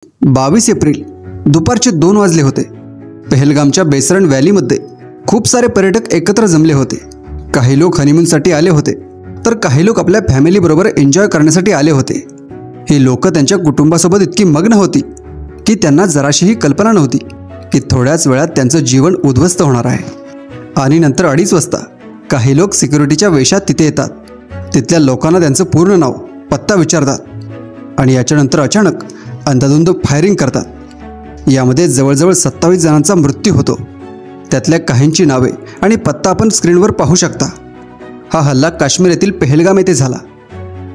22 April दुपारचे 2 वाजले होते। पहलगामच्या बेसरण व्हॅलीमध्ये खूप सारे पर्यटक एकत्र जमले होते। काही लोक हनीमूनसाठी आले होते, तर काही लोक आपल्या फॅमिलीबरोबर एन्जॉय करण्यासाठी आले होते। ही लोक त्यांच्या कुटुंबासोबत इतकी मग्न होती की त्यांना जराशीही कल्पना नव्हती की थोड्याच वेळात त्यांचं जीवन उद्ध्वस्त होणार आहे। आणि नंतर 2:30 वाजता काही लोक सिक्युरिटीच्या वेशात तिथे येतात। तिथल्या लोकांना त्यांचं पूर्ण नाव, पत्ता विचारतात आणि याच्यानंतर अचानक अंधाधुंद फायरिंग करतात। यामध्ये जवळजवळ 27 जणांचा मृत्यू होतो। त्यातल्या काहींची नावे आणि पत्ता आपण स्क्रीनवर पाहू शकता। हा हल्ला काश्मीर येथील पहलगाम येथे झाला।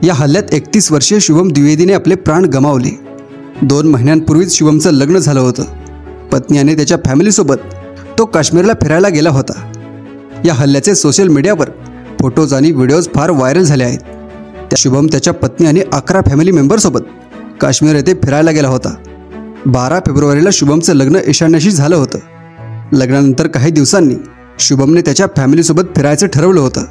या हल्ल्यात 31 वर्षीय शुभम द्विवेदीने आपले प्राण गमावले। 2 महिन्यांपूर्वीच शुभमचं लग्न झालं होतं। पत्नी आणि त्याच्या फॅमिलीसोबत तो काश्मीरला फिरायला गेला होता। या हल्ल्याचे सोशल मीडियावर फोटोज आणि व्हिडिओज फार व्हायरल झाले आहेत। त्या शुभम त्याच्या पत्नी आणि 11 फॅमिली मेंबरसोबत काश्मीर येथे फिरायला गेला होता। 12 फेब्रुवारीला शुभमचं लग्न ईशान्याशी झालं होतं। लग्नानंतर काही दिवसांनी शुभमने त्याच्या फॅमिलीसोबत फिरायचं ठरवलं होतं।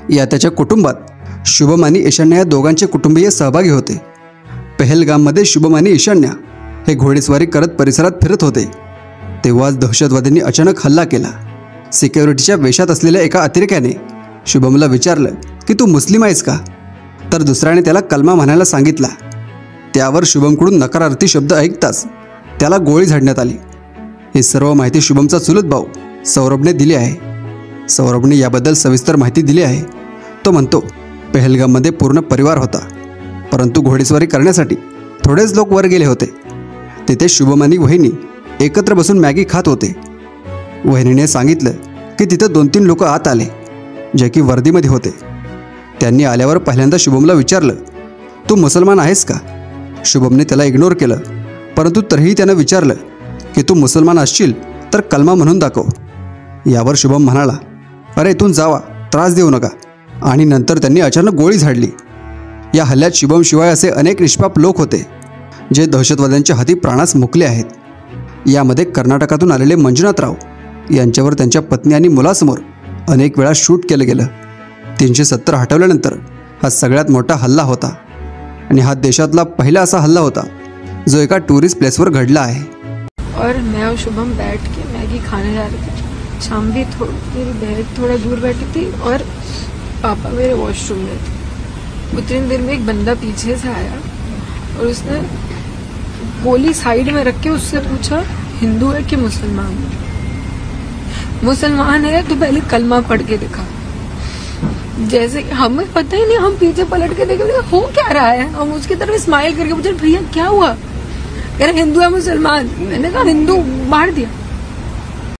या त्याच्या कुटुंबात शुभम आणि ईशान्या या दोघांचे कुटुंबीय सहभागी होते। पहलगाममध्ये शुभम आणि ईशान्या हे घोडेस्वारी करत परिसरात फिरत होते, तेव्हाच दहशतवाद्यांनी अचानक हल्ला केला। सिक्युरिटीच्या वेशात असलेल्या एका अतिरेक्याने शुभमला विचारलं की तू मुस्लिम आहेस का, तर दुसऱ्याने त्याला कलमा म्हणायला सांगितला। त्यावर शुभमकडून नकारार्थी शब्द ऐकताच त्याला गोळी झाडण्यात आली। ही सर्व माहिती शुभमचा चुलत भाऊ सौरभने दिली आहे। सौरभने याबद्दल सविस्तर माहिती दिली आहे। तो म्हणतो, पहलगाममध्ये पूर्ण परिवार होता, परंतु घोडेस्वारी करण्यासाठी थोडेच लोक वर गेले होते। तिथे शुभम आणि वहिनी एकत्र बसून मॅगी खात होते। वहिनीने सांगितलं की तिथं 2-3 लोक आत आले, जे की वर्दीमध्ये होते। त्यांनी आल्यावर पहिल्यांदा शुभमला विचारलं, तू मुसलमान आहेस का? शुभमने त्याला इग्नोर केलं, परंतु तरीही त्यानं विचारलं की तू मुसलमान असशील तर कलमा म्हणून दाखव। यावर शुभम म्हणाला, अरे इथून जावा, त्रास देऊ नका, आणि नंतर त्यांनी अचानक गोळी झाडली। या हल्ल्यात शुभमशिवाय असे अनेक निष्पाप लोक होते जे दहशतवाद्यांच्या हाती प्राणास मुकले आहेत। यामध्ये कर्नाटकातून आलेले मंजुनाथराव यांच्यावर त्यांच्या पत्नी आणि मुलासमोर अनेक वेळा शूट केलं गेलं। 370 हटवल्यानंतर हा सगळ्यात मोठा हल्ला होता आणि हा देशातला पहिला असा हल्ला होता जो एका टुरिस्ट प्लेसवर घडला आहे। और मैं और शुभम बैठ के मैगी खाने जा रहे थे। शाम भी मेरी बहन थोड़ा दूर बैठी थी और पापा मेरे वॉशरूम में थे। उतनी देर में एक बंदा पीछे से आया और उसने गोली साइड में रख के उससे पूछा, हिंदू है कि मुसलमान? मुसलमान है तो पहले कलमा पढ़ के दिखा। जैसे हमें पता ही नहीं, हम पीछे पलट के देखे हो क्या रहा है। हम उसकी तरफ स्माइल करके पूछे, भैया क्या हुआ? कह रहे हिंदू है मुसलमान। मैंने कहा हिंदू, मार दिया।